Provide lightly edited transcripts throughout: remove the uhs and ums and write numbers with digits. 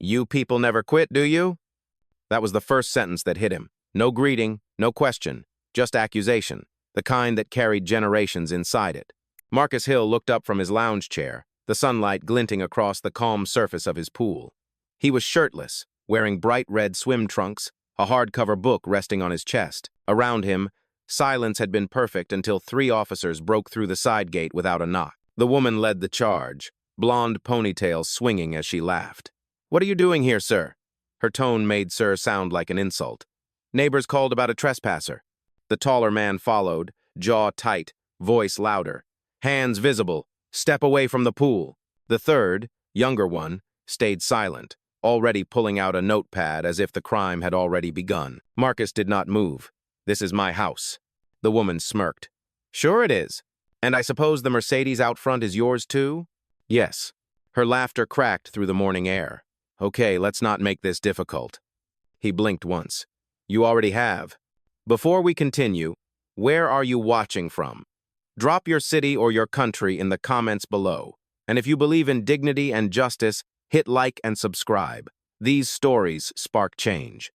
You people never quit, do you? That was the first sentence that hit him. No greeting, no question, just accusation, the kind that carried generations inside it. Marcus Hill looked up from his lounge chair, the sunlight glinting across the calm surface of his pool. He was shirtless, wearing bright red swim trunks, a hardcover book resting on his chest. Around him, silence had been perfect until 3 officers broke through the side gate without a knock. The woman led the charge, blonde ponytail swinging as she laughed. "What are you doing here, sir?" Her tone made sir sound like an insult. "Neighbors called about a trespasser." The taller man followed, jaw tight, voice louder. "Hands visible. Step away from the pool." The third, younger one, stayed silent, already pulling out a notepad as if the crime had already begun. Marcus did not move. "This is my house." The woman smirked. "Sure it is. And I suppose the Mercedes out front is yours too?" "Yes." Her laughter cracked through the morning air. "Okay, let's not make this difficult." He blinked once. "You already have. Before we continue, where are you watching from? Drop your city or your country in the comments below. And if you believe in dignity and justice, hit like and subscribe. These stories spark change.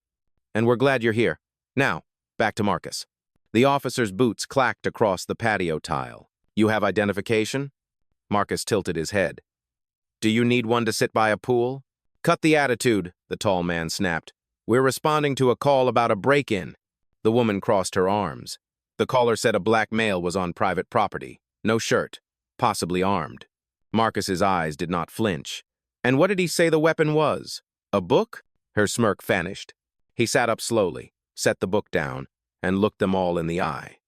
And we're glad you're here. Now, back to Marcus. The officer's boots clacked across the patio tile. "You have identification?" Marcus tilted his head. "Do you need one to sit by a pool?" "Cut the attitude," the tall man snapped. "We're responding to a call about a break-in." The woman crossed her arms. The caller said a black male was on private property. No shirt. Possibly armed. Marcus's eyes did not flinch. "And what did he say the weapon was? A book?" Her smirk vanished. He sat up slowly, set the book down, and looked them all in the eye.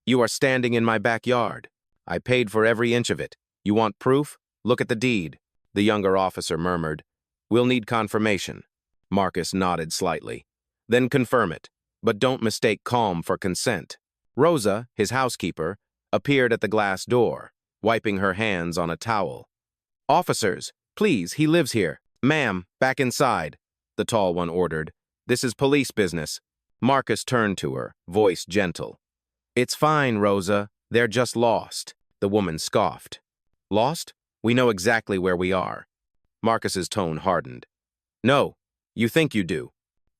"You are standing in my backyard. I paid for every inch of it. You want proof? Look at the deed." The younger officer murmured, "We'll need confirmation." Marcus nodded slightly. "Then confirm it, but don't mistake calm for consent." Rosa, his housekeeper, appeared at the glass door, wiping her hands on a towel. "Officers, please, he lives here." "Ma'am, back inside," the tall one ordered. "This is police business." Marcus turned to her, voice gentle. "It's fine, Rosa. They're just lost." The woman scoffed. "Lost? We know exactly where we are." Marcus's tone hardened. "No, you think you do."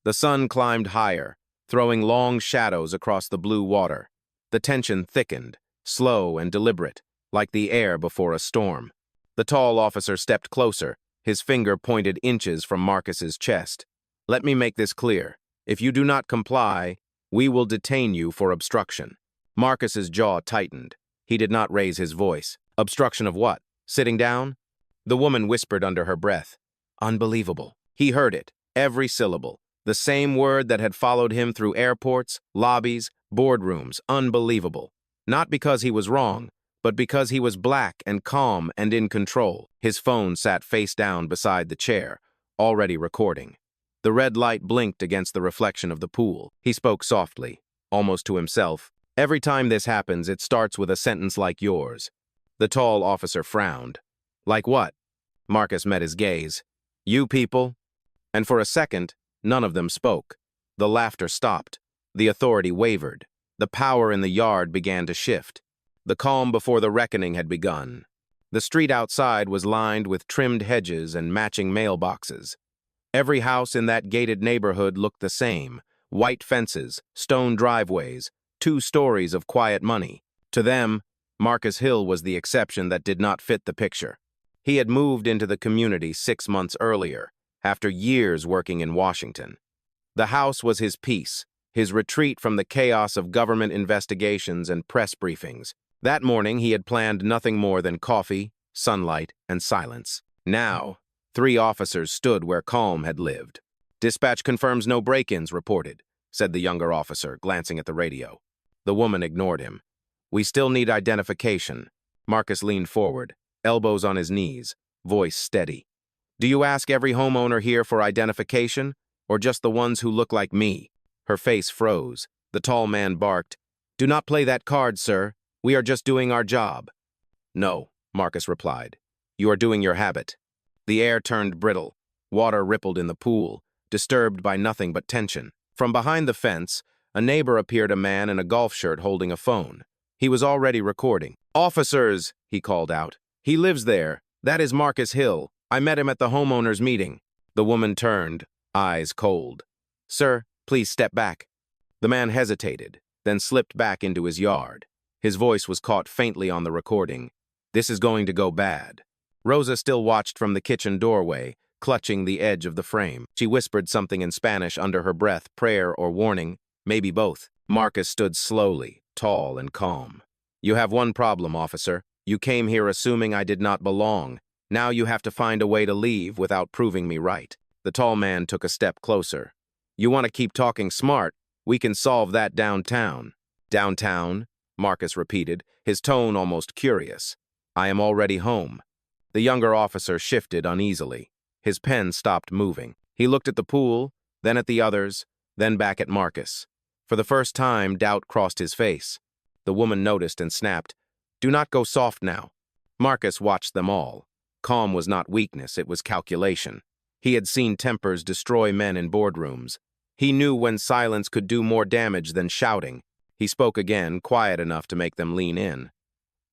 The sun climbed higher, throwing long shadows across the blue water. The tension thickened, slow and deliberate, like the air before a storm. The tall officer stepped closer, his finger pointed inches from Marcus's chest. "Let me make this clear. If you do not comply, we will detain you for obstruction." Marcus's jaw tightened. He did not raise his voice. "Obstruction of what? Sitting down?" The woman whispered under her breath. "Unbelievable." He heard it, every syllable. The same word that had followed him through airports, lobbies, boardrooms. Unbelievable. Not because he was wrong, but because he was black and calm and in control. His phone sat face down beside the chair, already recording. The red light blinked against the reflection of the pool. He spoke softly, almost to himself. "Every time this happens, it starts with a sentence like yours." The tall officer frowned. "Like what?" Marcus met his gaze. "You people." And for a second, none of them spoke. The laughter stopped. The authority wavered. The power in the yard began to shift. The calm before the reckoning had begun. The street outside was lined with trimmed hedges and matching mailboxes. Every house in that gated neighborhood looked the same. White fences, stone driveways, 2 stories of quiet money. To them, Marcus Hill was the exception that did not fit the picture. He had moved into the community 6 months earlier, after years working in Washington. The house was his peace, his retreat from the chaos of government investigations and press briefings. That morning, he had planned nothing more than coffee, sunlight, and silence. Now, 3 officers stood where calm had lived. "Dispatch confirms no break-ins reported," said the younger officer, glancing at the radio. The woman ignored him. "We still need identification." Marcus leaned forward, elbows on his knees, voice steady. "Do you ask every homeowner here for identification, or just the ones who look like me?" Her face froze. The tall man barked, "Do not play that card, sir. We are just doing our job." "No," Marcus replied. "You are doing your habit." The air turned brittle. Water rippled in the pool, disturbed by nothing but tension. From behind the fence, a neighbor appeared, a man in a golf shirt holding a phone. He was already recording. "Officers," he called out. "He lives there. That is Marcus Hill. I met him at the homeowners' meeting." The woman turned, eyes cold. "Sir, please step back." The man hesitated, then slipped back into his yard. His voice was caught faintly on the recording. "This is going to go bad." Rosa still watched from the kitchen doorway, clutching the edge of the frame. She whispered something in Spanish under her breath, prayer or warning, maybe both. Marcus stood slowly, tall and calm. "You have one problem, officer. You came here assuming I did not belong. Now you have to find a way to leave without proving me right." The tall man took a step closer. "You want to keep talking smart? We can solve that downtown." "Downtown?" Marcus repeated, his tone almost curious. "I am already home." The younger officer shifted uneasily. His pen stopped moving. He looked at the pool, then at the others, then back at Marcus. For the first time, doubt crossed his face. The woman noticed and snapped, "Do not go soft now." Marcus watched them all. Calm was not weakness, it was calculation. He had seen tempers destroy men in boardrooms. He knew when silence could do more damage than shouting. He spoke again, quiet enough to make them lean in.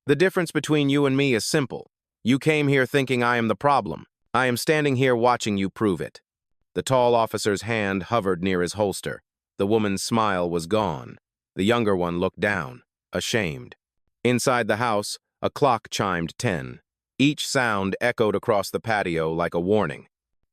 "The difference between you and me is simple. You came here thinking I am the problem. I am standing here watching you prove it." The tall officer's hand hovered near his holster. The woman's smile was gone. The younger one looked down, ashamed. Inside the house, a clock chimed 10. Each sound echoed across the patio like a warning.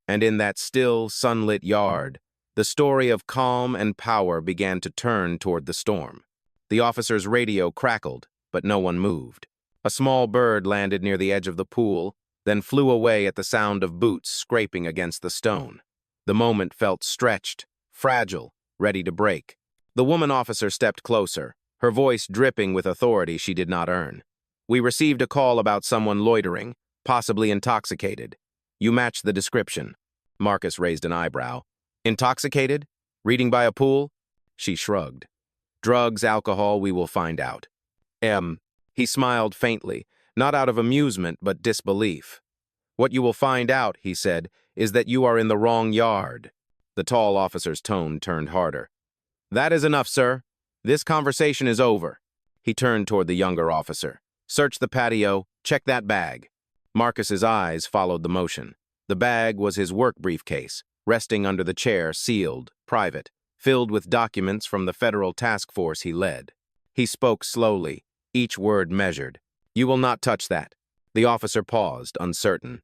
And in that still, sunlit yard, the story of calm and power began to turn toward the storm. The officer's radio crackled, but no one moved. A small bird landed near the edge of the pool, then flew away at the sound of boots scraping against the stone. The moment felt stretched, fragile, ready to break. The woman officer stepped closer, her voice dripping with authority she did not earn. "We received a call about someone loitering, possibly intoxicated. You match the description." Marcus raised an eyebrow. "Intoxicated? Reading by a pool?" She shrugged. "Drugs, alcohol, we will find out." He smiled faintly, not out of amusement but disbelief. "What you will find out," he said, "is that you are in the wrong yard." The tall officer's tone turned harder. "That is enough, sir. This conversation is over." He turned toward the younger officer. "Search the patio, check that bag." Marcus's eyes followed the motion. The bag was his work briefcase, resting under the chair, sealed, private, filled with documents from the federal task force he led. He spoke slowly, each word measured. "You will not touch that." The officer paused, uncertain.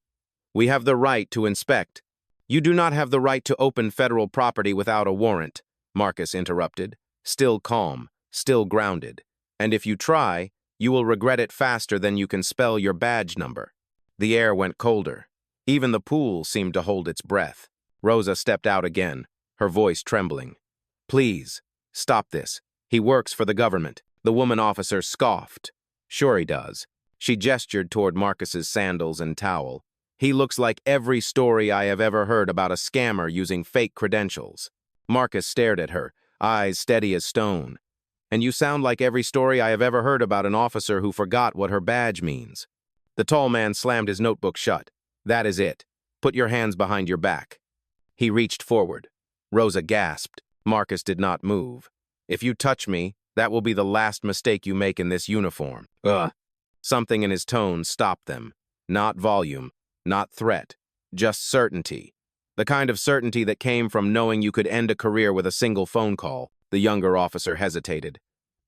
"We have the right to inspect." "You do not have the right to open federal property without a warrant," Marcus interrupted, still calm, still grounded. "And if you try, you will regret it faster than you can spell your badge number." The air went colder. Even the pool seemed to hold its breath. Rosa stepped out again, her voice trembling. "Please, stop this. He works for the government." The woman officer scoffed. "Sure he does." She gestured toward Marcus's sandals and towel. "He looks like every story I have ever heard about a scammer using fake credentials." Marcus stared at her, eyes steady as stone. "And you sound like every story I have ever heard about an officer who forgot what her badge means." The tall man slammed his notebook shut. "That is it. Put your hands behind your back." He reached forward. Rosa gasped. Marcus did not move. "If you touch me, that will be the last mistake you make in this uniform." Ugh. Something in his tone stopped them. Not volume, not threat, just certainty. The kind of certainty that came from knowing you could end a career with a single phone call. The younger officer hesitated.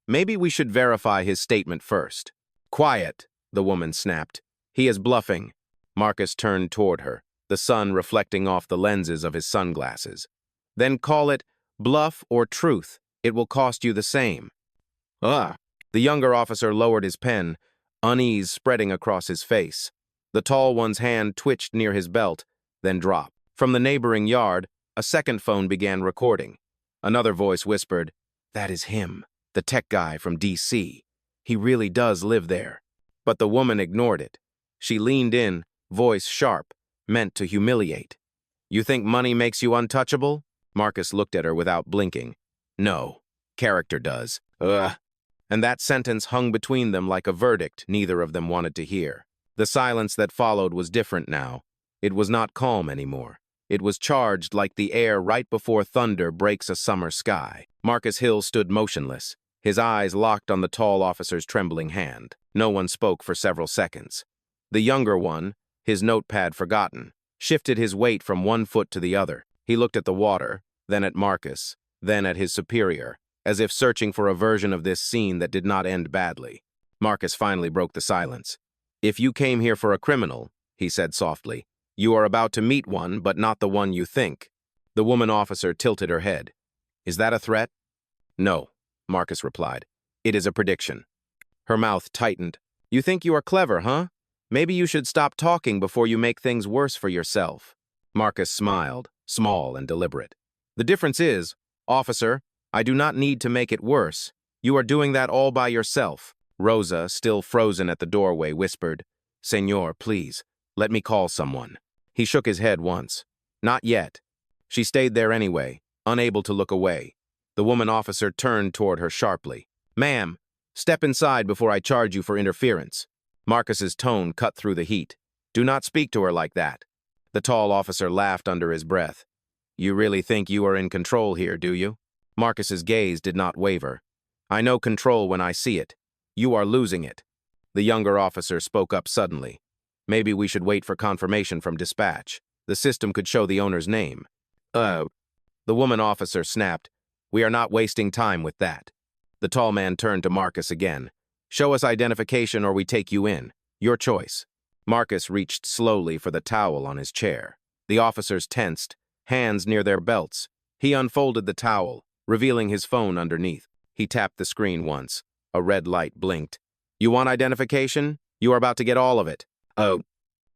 "Maybe we should verify his statement first." "Quiet," the woman snapped. "He is bluffing." Marcus turned toward her, the sun reflecting off the lenses of his sunglasses. "Then call it bluff or truth. It will cost you the same." "Ugh." The younger officer lowered his pen, unease spreading across his face. The tall one's hand twitched near his belt, then dropped. From the neighboring yard, a second phone began recording. Another voice whispered, "That is him, the tech guy from DC. He really does live there." But the woman ignored it. She leaned in, voice sharp, meant to humiliate. "You think money makes you untouchable?" Marcus looked at her without blinking. "No, character does." Ugh. And that sentence hung between them like a verdict neither of them wanted to hear. The silence that followed was different now. It was not calm anymore. It was charged like the air right before thunder breaks a summer sky. Marcus Hill stood motionless, his eyes locked on the tall officer's trembling hand. No one spoke for several seconds. The younger one, his notepad forgotten, shifted his weight from one foot to the other. He looked at the water, then at Marcus, then at his superior, as if searching for a version of this scene that did not end badly. Marcus finally broke the silence. "If you came here for a criminal," he said softly, "you are about to meet one, but not the one you think." The woman officer tilted her head. "Is that a threat?" "No," Marcus replied. "It is a prediction." Her mouth tightened. "You think you are clever, huh? Maybe you should stop talking before you make things worse for yourself." Marcus smiled, small and deliberate. "The difference is, officer, I do not need to make it worse. You are doing that all by yourself." Rosa, still frozen at the doorway, whispered, "Senor, please, let me call someone." He shook his head once. "Not yet." She stayed there anyway, unable to look away. The woman officer turned toward her sharply. "Ma'am, step inside before I charge you for interference." Marcus's tone cut through the heat. "Do not speak to her like that." The tall officer laughed under his breath. "You really think you are in control here, do you?" Marcus's gaze did not waver. "I know control when I see it. You are losing it." The younger officer spoke up suddenly. "Maybe we should wait for confirmation from dispatch. The system could show the owner's name." The woman officer snapped. "We are not wasting time with that." The tall man turned to Marcus again. "Show us identification or we take you in. Your choice." Marcus reached slowly for the towel on his chair. The officers tensed, hands near their belts. He unfolded the towel, revealing his phone underneath. He tapped the screen once. A red light blinked. "You want identification? You are about to get all of it." "Oh,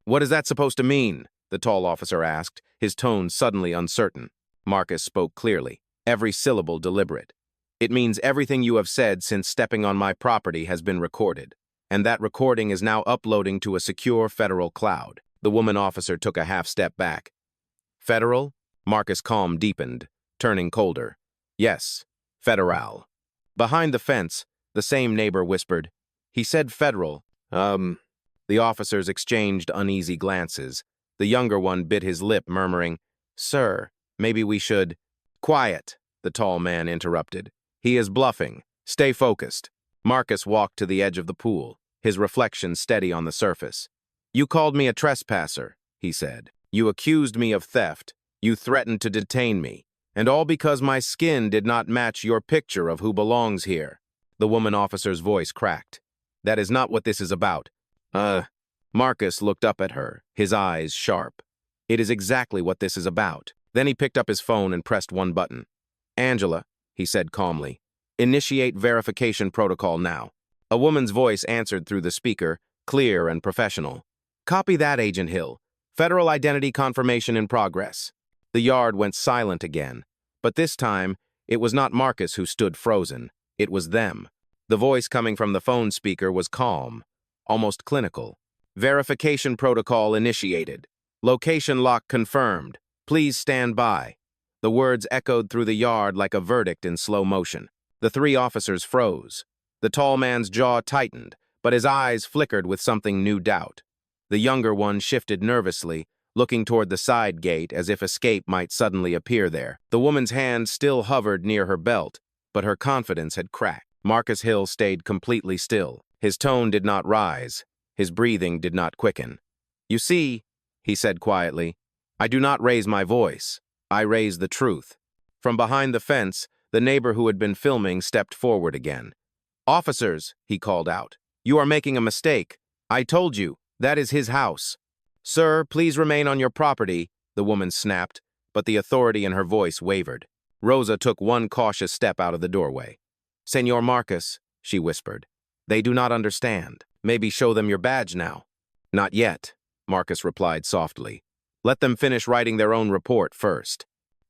what is that supposed to mean?" the tall officer asked, his tone suddenly uncertain. Marcus spoke clearly, every syllable deliberate. "It means everything you have said since stepping on my property has been recorded, and that recording is now uploading to a secure federal cloud." The woman officer took a half step back. "Federal?" Marcus' calm deepened, turning colder. "Yes, federal." Behind the fence, the same neighbor whispered, "He said federal." The officers exchanged uneasy glances. The younger one bit his lip, murmuring, "Sir, maybe we should—" "Quiet," the tall man interrupted. "He is bluffing. Stay focused." Marcus walked to the edge of the pool, his reflection steady on the surface. "You called me a trespasser," he said. "You accused me of theft. You threatened to detain me. And all because my skin did not match your picture of who belongs here." The woman officer's voice cracked. "That is not what this is about." Marcus looked up at her, his eyes sharp. "It is exactly what this is about." Then he picked up his phone and pressed one button. "Angela," he said calmly, "initiate verification protocol now." A woman's voice answered through the speaker, clear and professional. "Copy that, Agent Hill. Federal identity confirmation in progress." The yard went silent again, but this time, it was not Marcus who stood frozen. It was them. The voice coming from the phone speaker was calm, almost clinical. "Verification protocol initiated. Location lock confirmed. Please stand by." The words echoed through the yard like a verdict in slow motion. The three officers froze. The tall man's jaw tightened, but his eyes flickered with something new doubt. The younger one shifted nervously, looking toward the side gate as if escape might suddenly appear there. The woman's hand still hovered near her belt, but her confidence had cracked. Marcus Hill stayed completely still. His tone did not rise. His breathing did not quicken. "You see," he said quietly, "I do not raise my voice. I raise the truth." From behind the fence, the neighbor who had been filming stepped forward again. "Officers," he called out, "you are making a mistake. I told you, that is his house." "Sir, please remain on your property," the woman snapped, but the authority in her voice wavered. Rosa took one cautious step out of the doorway. "Senor Marcus," she whispered, "they do not understand. Maybe show them your badge now." "Not yet," Marcus replied softly. "Let them finish writing their own report first."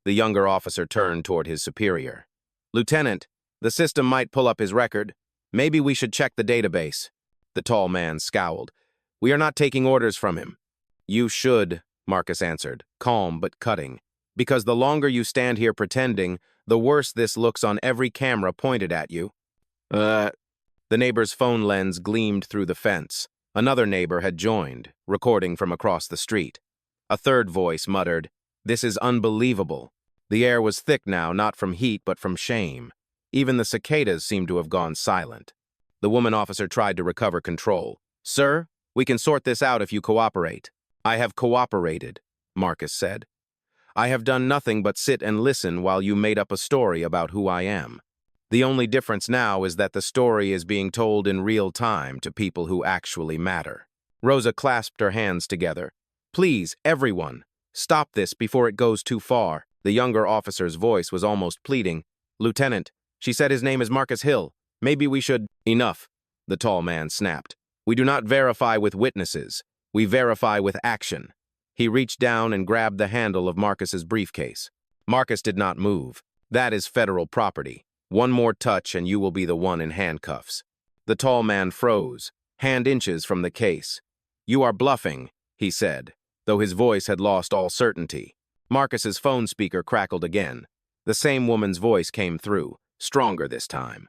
The younger officer turned toward his superior. "Lieutenant, the system might pull up his record. Maybe we should check the database." The tall man scowled. "We are not taking orders from him." "You should," Marcus answered, calm but cutting. "Because the longer you stand here pretending, the worse this looks on every camera pointed at you." The neighbor's phone lens gleamed through the fence. Another neighbor had joined, recording from across the street. A third voice muttered, "This is unbelievable." The air was thick now, not from heat but from shame. Even the cicadas seemed to have gone silent. The woman officer tried to recover control. "Sir, we can sort this out if you cooperate." "I have cooperated." Marcus said. I have done nothing but sit and listen while you made up a story about who I am. The only difference now is that the story is being told in real time to people who actually matter. Rosa clasped her hands together. Please, everyone, stop this before it goes too far. The younger officer's voice was almost pleading. Lieutenant, she said his name is Marcus Hill. Maybe we should— Enough, the tall man snapped. We do not verify with witnesses. We verify with action. He reached down and grabbed the handle of Marcus's briefcase. Marcus did not move. That is federal property. One more touch and you will be the one in handcuffs. The tall man froze, hand inches from the case. You are bluffing, he said, though his voice had lost all certainty. Marcus's phone speaker crackled again. The same woman's voice came through, stronger this time.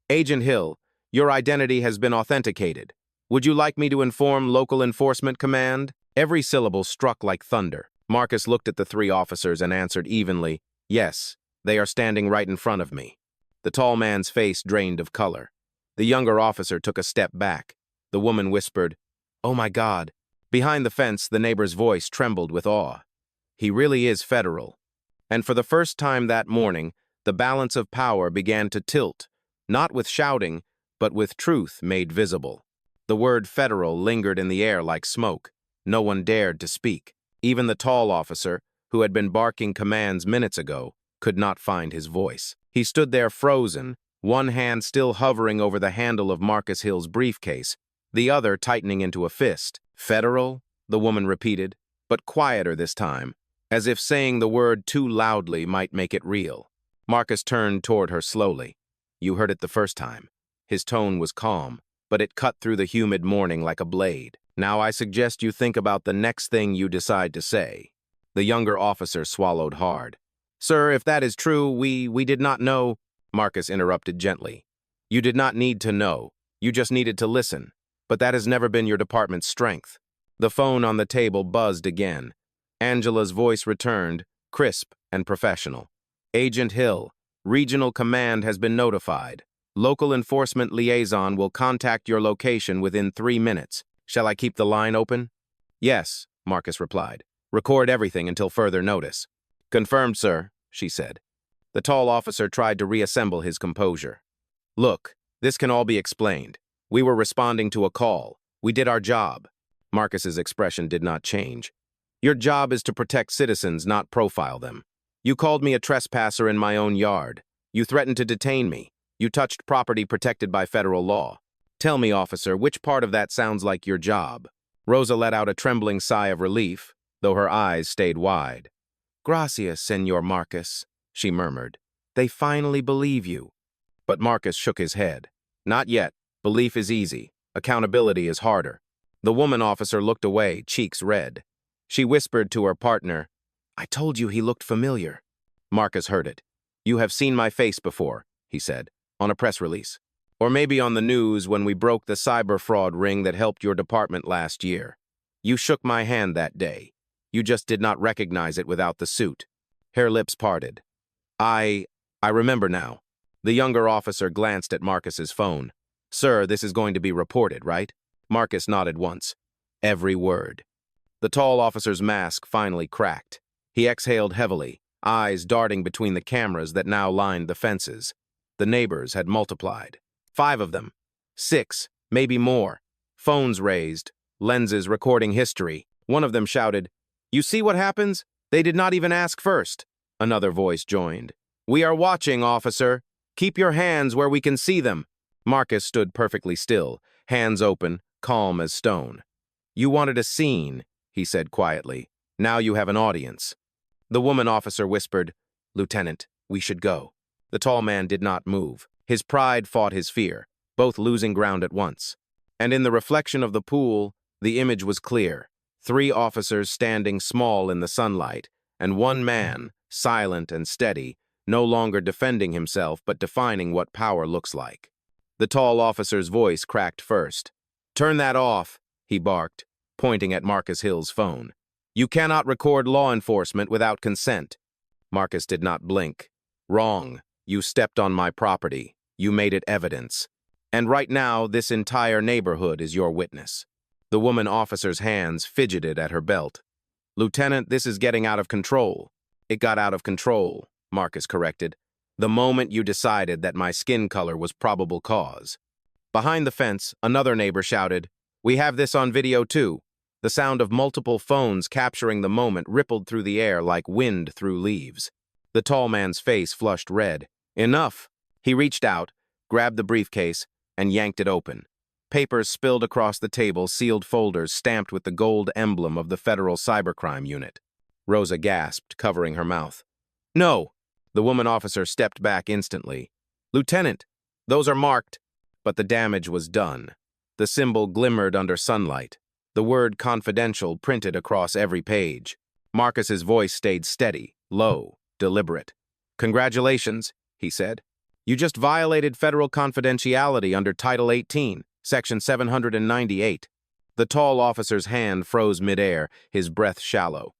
Agent Hill, your identity has been authenticated. Would you like me to inform Local Enforcement Command? Every syllable struck like thunder. Marcus looked at the three officers and answered evenly, Yes, they are standing right in front of me. The tall man's face drained of color. The younger officer took a step back. The woman whispered, Oh my God. Behind the fence, the neighbor's voice trembled with awe. He really is federal. And for the first time that morning, the balance of power began to tilt, not with shouting, but with truth made visible. The word federal lingered in the air like smoke. No one dared to speak. Even the tall officer, who had been barking commands minutes ago, could not find his voice. He stood there frozen, one hand still hovering over the handle of Marcus Hill's briefcase, the other tightening into a fist. Federal? The woman repeated, but quieter this time, as if saying the word too loudly might make it real. Marcus turned toward her slowly. You heard it the first time. His tone was calm, but it cut through the humid morning like a blade. Now I suggest you think about the next thing you decide to say. The younger officer swallowed hard. Sir, if that is true, we did not know— Marcus interrupted gently. You did not need to know. You just needed to listen. But that has never been your department's strength. The phone on the table buzzed again. Angela's voice returned, crisp and professional. Agent Hill, Regional Command has been notified. Local Enforcement Liaison will contact your location within 3 minutes. Shall I keep the line open? Yes, Marcus replied. Record everything until further notice. Confirmed, sir, she said. The tall officer tried to reassemble his composure. Look, this can all be explained. We were responding to a call. We did our job. Marcus's expression did not change. Your job is to protect citizens, not profile them. You called me a trespasser in my own yard. You threatened to detain me. You touched property protected by federal law. Tell me, officer, which part of that sounds like your job? Rosa let out a trembling sigh of relief, though her eyes stayed wide. Gracias, Senor Marcus, she murmured. They finally believe you. But Marcus shook his head. Not yet. Belief is easy. Accountability is harder. The woman officer looked away, cheeks red. She whispered to her partner, I told you he looked familiar. Marcus heard it. You have seen my face before, he said, on a press release. Or maybe on the news when we broke the cyber fraud ring that helped your department last year. You shook my hand that day. You just did not recognize it without the suit. Her lips parted. I remember now. The younger officer glanced at Marcus's phone. Sir, this is going to be reported, right? Marcus nodded once. Every word. The tall officer's mask finally cracked. He exhaled heavily, eyes darting between the cameras that now lined the fences. The neighbors had multiplied. 5 of them. 6, maybe more. Phones raised, lenses recording history. One of them shouted, You see what happens? They did not even ask first. Another voice joined. We are watching, officer. Keep your hands where we can see them. Marcus stood perfectly still, hands open, calm as stone. You wanted a scene, he said quietly. Now you have an audience. The woman officer whispered, Lieutenant, we should go. The tall man did not move. His pride fought his fear, both losing ground at once. And in the reflection of the pool, the image was clear. 3 officers standing small in the sunlight, and one man, silent and steady, no longer defending himself but defining what power looks like. The tall officer's voice cracked first. Turn that off, he barked, pointing at Marcus Hill's phone. You cannot record law enforcement without consent. Marcus did not blink. Wrong. You stepped on my property. You made it evidence. And right now, this entire neighborhood is your witness. The woman officer's hands fidgeted at her belt. "Lieutenant, this is getting out of control." "It got out of control," Marcus corrected, "the moment you decided that my skin color was probable cause." Behind the fence, another neighbor shouted, "We have this on video too." The sound of multiple phones capturing the moment rippled through the air like wind through leaves. The tall man's face flushed red. "Enough!" He reached out, grabbed the briefcase, and yanked it open. Papers spilled across the table, sealed folders stamped with the gold emblem of the Federal Cybercrime Unit. Rosa gasped, covering her mouth. "No!" The woman officer stepped back instantly. "Lieutenant, those are marked." But the damage was done. The symbol glimmered under sunlight. The word confidential printed across every page. Marcus's voice stayed steady, low, deliberate. "Congratulations," he said. "You just violated federal confidentiality under Title 18, Section 798. The tall officer's hand froze midair, his breath shallow.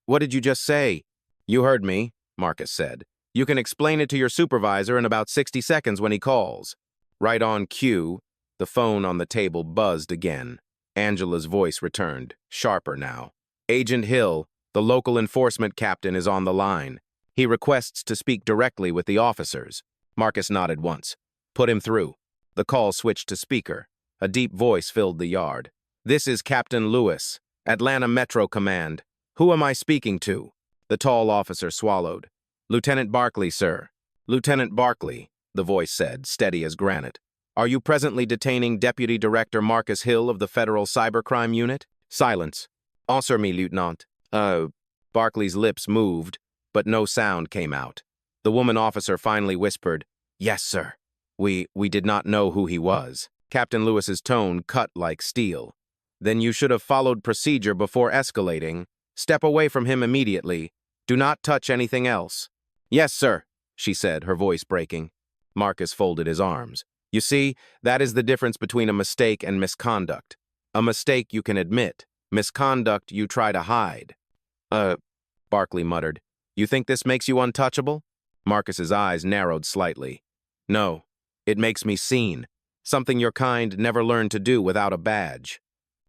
What did you just say?" "You heard me," Marcus said. "You can explain it to your supervisor in about 60 seconds when he calls." Right on cue, the phone on the table buzzed again. Angela's voice returned, sharper now. "Agent Hill, the local enforcement captain, is on the line. He requests to speak directly with the officers." Marcus nodded once. "Put him through." The call switched to speaker. A deep voice filled the yard. "This is Captain Lewis, Atlanta Metro Command. Who am I speaking to?" The tall officer swallowed. "Lieutenant Barkley, sir." "Lieutenant Barkley," the voice said, steady as granite. "Are you presently detaining Deputy Director Marcus Hill of the Federal Cybercrime Unit?" Silence. "Answer me, Lieutenant." Barkley's lips moved, but no sound came out. The woman officer finally whispered, "Yes, sir. We did not know who he was." Captain Lewis's tone cut like steel. "Then you should have followed procedure before escalating. Step away from him immediately. Do not touch anything else." "Yes, sir," she said, her voice breaking. Marcus folded his arms. "You see, that is the difference between a mistake and misconduct. A mistake you can admit. Misconduct you try to hide." Barkley muttered. "You think this makes you untouchable?" Marcus's eyes narrowed slightly. "No, it makes me seen. Something your kind never learned to do without a badge."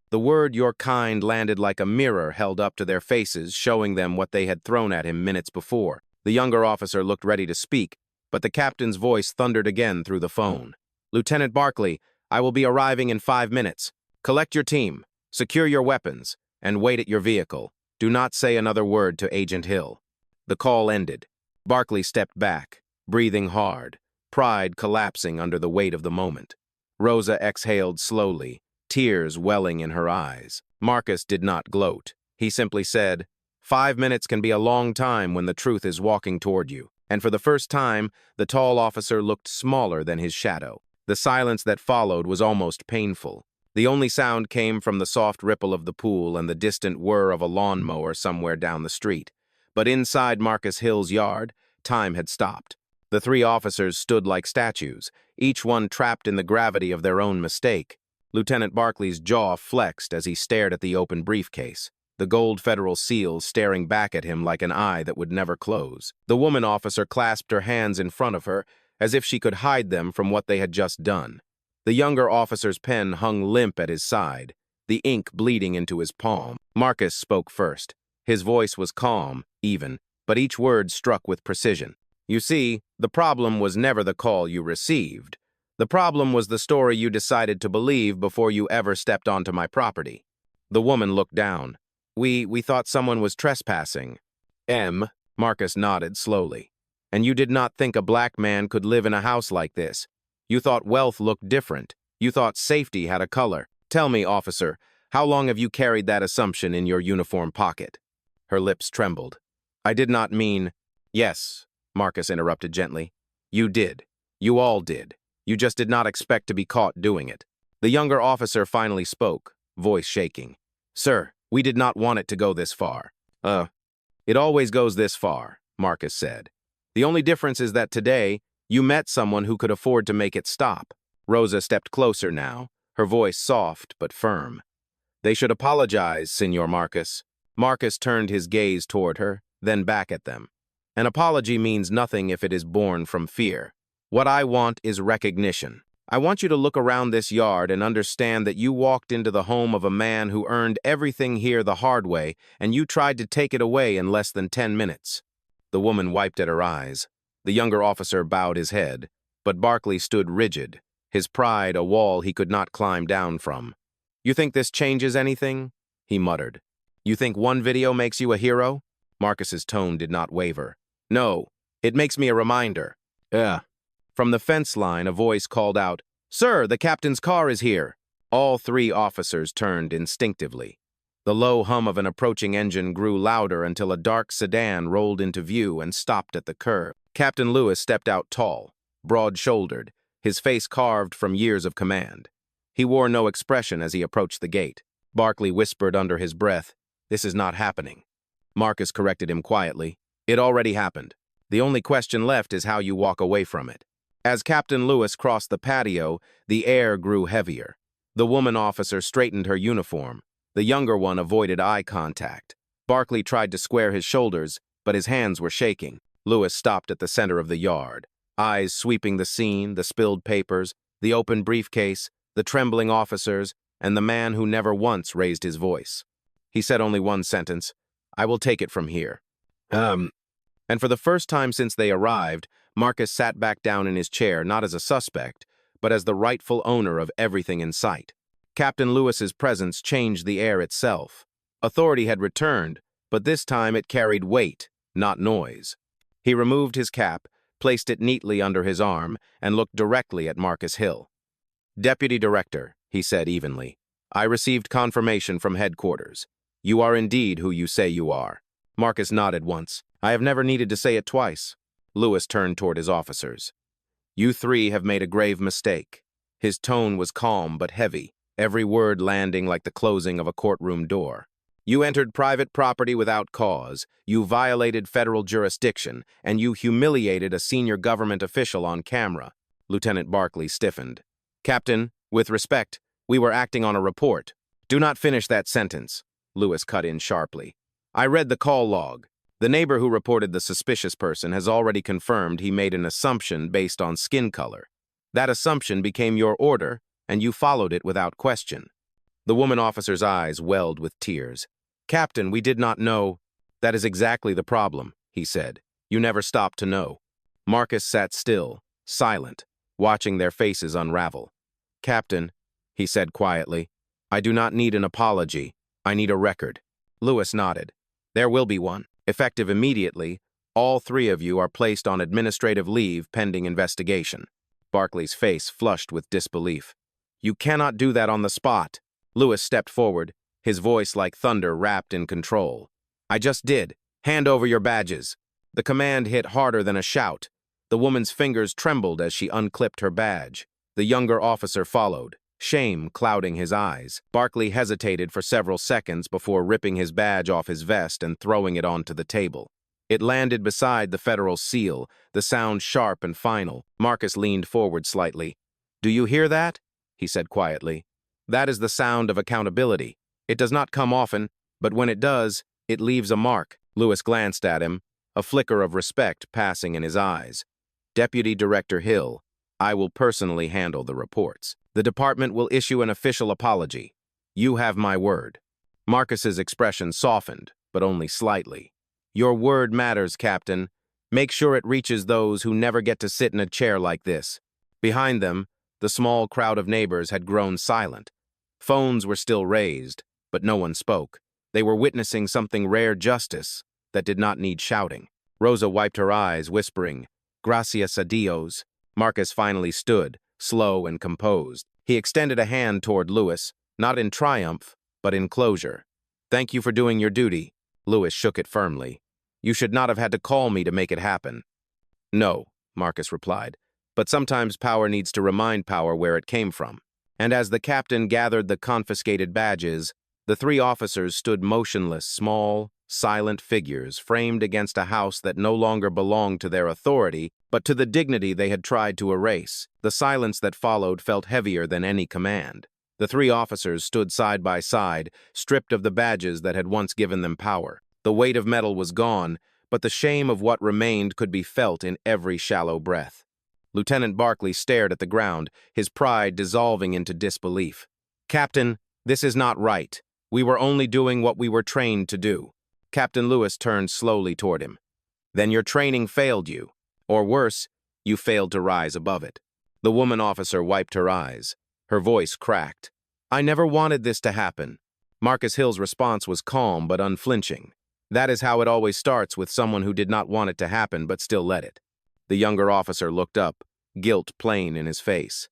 The word "your kind" landed like a mirror held up to their faces, showing them what they had thrown at him minutes before. The younger officer looked ready to speak, but the captain's voice thundered again through the phone. "Lieutenant Barkley, I will be arriving in 5 minutes. Collect your team, secure your weapons, and wait at your vehicle. Do not say another word to Agent Hill." The call ended. Barkley stepped back, breathing hard, pride collapsing under the weight of the moment. Rosa exhaled slowly, tears welling in her eyes. Marcus did not gloat. He simply said, 5 minutes can be a long time when the truth is walking toward you. And for the first time, the tall officer looked smaller than his shadow. The silence that followed was almost painful. The only sound came from the soft ripple of the pool and the distant whir of a lawnmower somewhere down the street. But inside Marcus Hill's yard, time had stopped. The 3 officers stood like statues, each one trapped in the gravity of their own mistake. Lieutenant Barkley's jaw flexed as he stared at the open briefcase, the gold federal seal staring back at him like an eye that would never close. The woman officer clasped her hands in front of her, as if she could hide them from what they had just done. The younger officer's pen hung limp at his side, the ink bleeding into his palm. Marcus spoke first. His voice was calm, even, but each word struck with precision. "You see, the problem was never the call you received. The problem was the story you decided to believe before you ever stepped onto my property." The woman looked down. We thought someone was trespassing." Marcus nodded slowly. "And you did not think a black man could live in a house like this. You thought wealth looked different. You thought safety had a color. Tell me, officer, how long have you carried that assumption in your uniform pocket?" Her lips trembled. "I did not mean—" "Yes," Marcus interrupted gently. "You did. You all did. You just did not expect to be caught doing it." The younger officer finally spoke, voice shaking. "Sir, we did not want it to go this far." It always goes this far," Marcus said. "The only difference is that today, you met someone who could afford to make it stop." Rosa stepped closer now, her voice soft but firm. "They should apologize, Senor Marcus." Marcus turned his gaze toward her, then back at them. "An apology means nothing if it is born from fear. What I want is recognition. I want you to look around this yard and understand that you walked into the home of a man who earned everything here the hard way, and you tried to take it away in less than 10 minutes. The woman wiped at her eyes. The younger officer bowed his head, but Barkley stood rigid, his pride a wall he could not climb down from. You think this changes anything? He muttered. You think one video makes you a hero? Marcus's tone did not waver. No, it makes me a reminder. From the fence line, a voice called out, "Sir, the captain's car is here." All three officers turned instinctively. The low hum of an approaching engine grew louder until a dark sedan rolled into view and stopped at the curb. Captain Lewis stepped out tall, broad-shouldered, his face carved from years of command. He wore no expression as he approached the gate. Barkley whispered under his breath, "This is not happening." Marcus corrected him quietly. "It already happened. The only question left is how you walk away from it." As Captain Lewis crossed the patio, the air grew heavier. The woman officer straightened her uniform. The younger one avoided eye contact. Barkley tried to square his shoulders, but his hands were shaking. Lewis stopped at the center of the yard, eyes sweeping the scene, the spilled papers, the open briefcase, the trembling officers, and the man who never once raised his voice. He said only one sentence, "I will take it from here." And for the first time since they arrived, Marcus sat back down in his chair not as a suspect, but as the rightful owner of everything in sight. Captain Lewis's presence changed the air itself. Authority had returned, but this time it carried weight, not noise. He removed his cap, placed it neatly under his arm, and looked directly at Marcus Hill. "Deputy Director," he said evenly, "I received confirmation from headquarters. You are indeed who you say you are." Marcus nodded once. "I have never needed to say it twice." Lewis turned toward his officers. "You three have made a grave mistake." His tone was calm but heavy, every word landing like the closing of a courtroom door. "You entered private property without cause, you violated federal jurisdiction, and you humiliated a senior government official on camera." Lieutenant Barkley stiffened. "Captain, with respect, we were acting on a report." "Do not finish that sentence," Lewis cut in sharply. "I read the call log. The neighbor who reported the suspicious person has already confirmed he made an assumption based on skin color. That assumption became your order, and you followed it without question." The woman officer's eyes welled with tears. "Captain, we did not know." "That is exactly the problem," he said. "You never stopped to know." Marcus sat still, silent, watching their faces unravel. "Captain," he said quietly, "I do not need an apology. I need a record." Lewis nodded. "There will be one. Effective immediately, all three of you are placed on administrative leave pending investigation." Barkley's face flushed with disbelief. "You cannot do that on the spot." Lewis stepped forward, his voice like thunder wrapped in control. "I just did. Hand over your badges." The command hit harder than a shout. The woman's fingers trembled as she unclipped her badge. The younger officer followed, shame clouding his eyes. Barkley hesitated for several seconds before ripping his badge off his vest and throwing it onto the table. It landed beside the federal seal, the sound sharp and final. Marcus leaned forward slightly. "Do you hear that?" he said quietly. "That is the sound of accountability. It does not come often, but when it does, it leaves a mark." Lewis glanced at him, a flicker of respect passing in his eyes. "Deputy Director Hill, I will personally handle the reports. The department will issue an official apology. You have my word." Marcus's expression softened, but only slightly. "Your word matters, Captain. Make sure it reaches those who never get to sit in a chair like this." Behind them, the small crowd of neighbors had grown silent. Phones were still raised, but no one spoke. They were witnessing something rare justice that did not need shouting. Rosa wiped her eyes, whispering, "Gracias a Dios." Marcus finally stood, slow and composed. He extended a hand toward Lewis, not in triumph, but in closure. "Thank you for doing your duty." Lewis shook it firmly. "You should not have had to call me to make it happen." "No," Marcus replied, "but sometimes power needs to remind power where it came from." And as the captain gathered the confiscated badges, the three officers stood motionless, small, silent figures framed against a house that no longer belonged to their authority, but to the dignity they had tried to erase. The silence that followed felt heavier than any command. The three officers stood side by side, stripped of the badges that had once given them power. The weight of metal was gone, but the shame of what remained could be felt in every shallow breath. Lieutenant Barkley stared at the ground, his pride dissolving into disbelief. "Captain, this is not right. We were only doing what we were trained to do." Captain Lewis turned slowly toward him. "Then your training failed you. Or worse, you failed to rise above it." The woman officer wiped her eyes. Her voice cracked. "I never wanted this to happen." Marcus Hill's response was calm but unflinching. That is how it always starts with someone who did not want it to happen but still let it. The younger officer looked up, guilt plain in his face.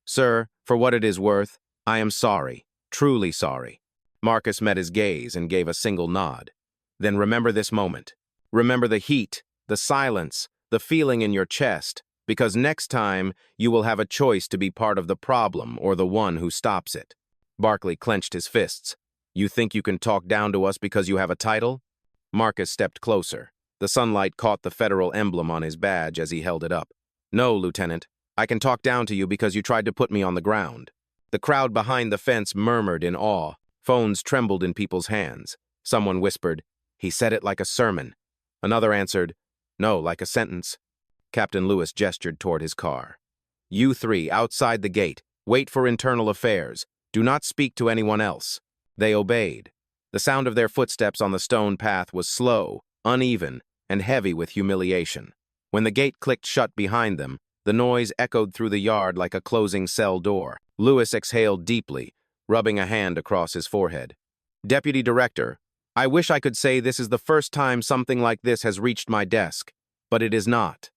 "Sir, for what it is worth, I am sorry, truly sorry." Marcus met his gaze and gave a single nod. "Then remember this moment. Remember the heat, the silence, the feeling in your chest, because next time you will have a choice to be part of the problem or the one who stops it." Barkley clenched his fists. "You think you can talk down to us because you have a title?" Marcus stepped closer. The sunlight caught the federal emblem on his badge as he held it up. "No, Lieutenant. I can talk down to you because you tried to put me on the ground." The crowd behind the fence murmured in awe. Phones trembled in people's hands. Someone whispered, "He said it like a sermon." Another answered, "No, like a sentence." Captain Lewis gestured toward his car. "You three, outside the gate, wait for internal affairs. Do not speak to anyone else." They obeyed. The sound of their footsteps on the stone path was slow, uneven, and heavy with humiliation. When the gate clicked shut behind them, the noise echoed through the yard like a closing cell door. Lewis exhaled deeply, rubbing a hand across his forehead. "Deputy Director, I wish I could say this is the first time something like this has reached my desk, but it is not."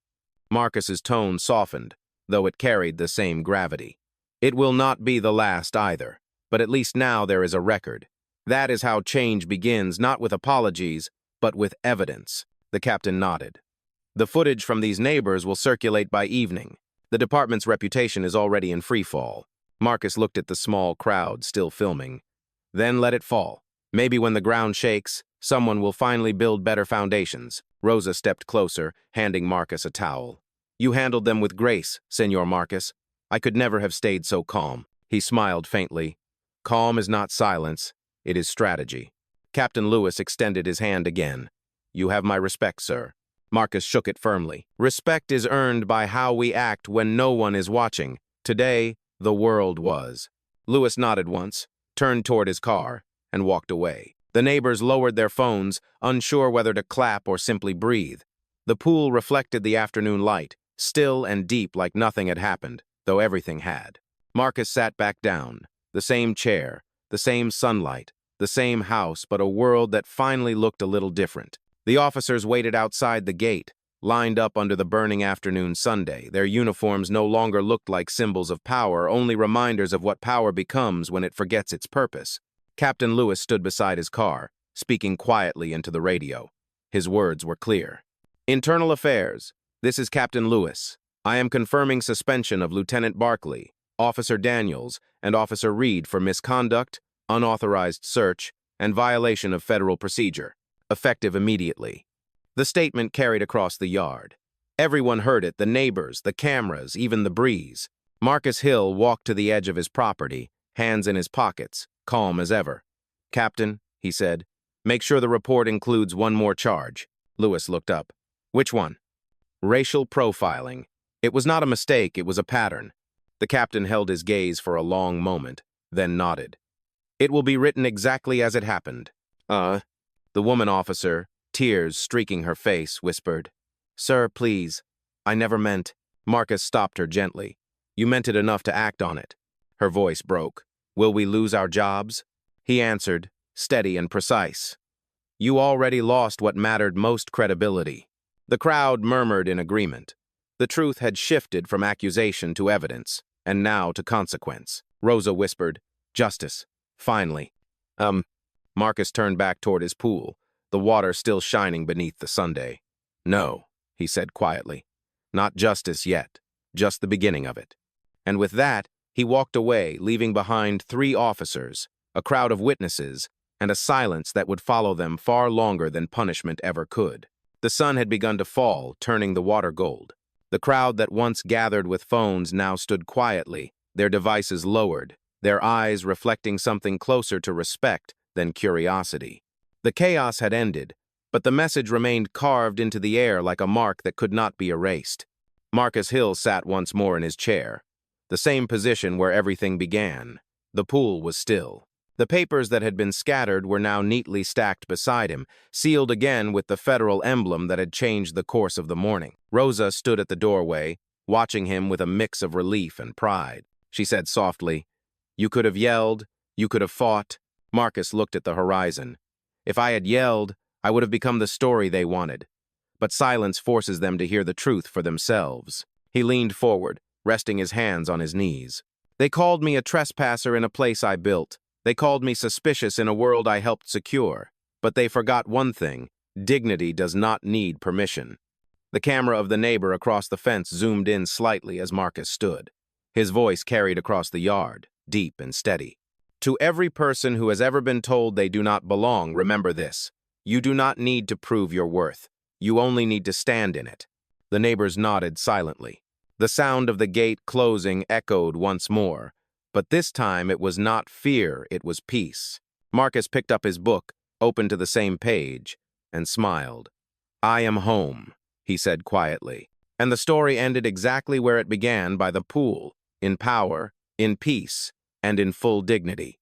Marcus's tone softened, though it carried the same gravity. "It will not be the last either, but at least now there is a record. That is how change begins, not with apologies, but with evidence." The captain nodded. "The footage from these neighbors will circulate by evening. The department's reputation is already in free fall." Marcus looked at the small crowd still filming. "Then let it fall. Maybe when the ground shakes, someone will finally build better foundations." Rosa stepped closer, handing Marcus a towel. "You handled them with grace, Senor Marcus. I could never have stayed so calm." He smiled faintly. "Calm is not silence, it is strategy." Captain Lewis extended his hand again. "You have my respect, sir." Marcus shook it firmly. "Respect is earned by how we act when no one is watching. Today, the world was." Lewis nodded once, turned toward his car, and walked away. The neighbors lowered their phones, unsure whether to clap or simply breathe. The pool reflected the afternoon light, still and deep like nothing had happened, though everything had. Marcus sat back down. The same chair, the same sunlight, the same house, but a world that finally looked a little different. The officers waited outside the gate, lined up under the burning afternoon Sunday. Their uniforms no longer looked like symbols of power, only reminders of what power becomes when it forgets its purpose. Captain Lewis stood beside his car, speaking quietly into the radio. His words were clear. "Internal Affairs, this is Captain Lewis. I am confirming suspension of Lieutenant Barkley, Officer Daniels, and Officer Reed for misconduct, unauthorized search, and violation of federal procedure, effective immediately." The statement carried across the yard. Everyone heard it, the neighbors, the cameras, even the breeze. Marcus Hill walked to the edge of his property, hands in his pockets, calm as ever. "Captain," he said, "make sure the report includes one more charge." Lewis looked up. "Which one?" "Racial profiling. It was not a mistake, it was a pattern." The captain held his gaze for a long moment, then nodded. "It will be written exactly as it happened." The woman officer, tears streaking her face, whispered, "Sir, please, I never meant." Marcus stopped her gently. "You meant it enough to act on it." Her voice broke. "Will we lose our jobs?" He answered, steady and precise. "You already lost what mattered most, credibility." The crowd murmured in agreement. The truth had shifted from accusation to evidence, and now to consequence. Rosa whispered, "Justice, finally." Marcus turned back toward his pool, the water still shining beneath the Sunday. "No," he said quietly. "Not justice yet, just the beginning of it." And with that, he walked away, leaving behind 3 officers, a crowd of witnesses, and a silence that would follow them far longer than punishment ever could. The sun had begun to fall, turning the water gold. The crowd that once gathered with phones now stood quietly, their devices lowered, their eyes reflecting something closer to respect than curiosity. The chaos had ended, but the message remained carved into the air like a mark that could not be erased. Marcus Hill sat once more in his chair, the same position where everything began. The pool was still. The papers that had been scattered were now neatly stacked beside him, sealed again with the federal emblem that had changed the course of the morning. Rosa stood at the doorway, watching him with a mix of relief and pride. She said softly, "You could have yelled, you could have fought." Marcus looked at the horizon. "If I had yelled, I would have become the story they wanted. But silence forces them to hear the truth for themselves." He leaned forward, resting his hands on his knees. "They called me a trespasser in a place I built. They called me suspicious in a world I helped secure. But they forgot one thing: dignity does not need permission." The camera of the neighbor across the fence zoomed in slightly as Marcus stood. His voice carried across the yard, deep and steady. "To every person who has ever been told they do not belong, remember this: you do not need to prove your worth. You only need to stand in it." The neighbors nodded silently. The sound of the gate closing echoed once more, but this time it was not fear, it was peace. Marcus picked up his book, opened to the same page, and smiled. "I am home," he said quietly. And the story ended exactly where it began, by the pool, in power, in peace, and in full dignity.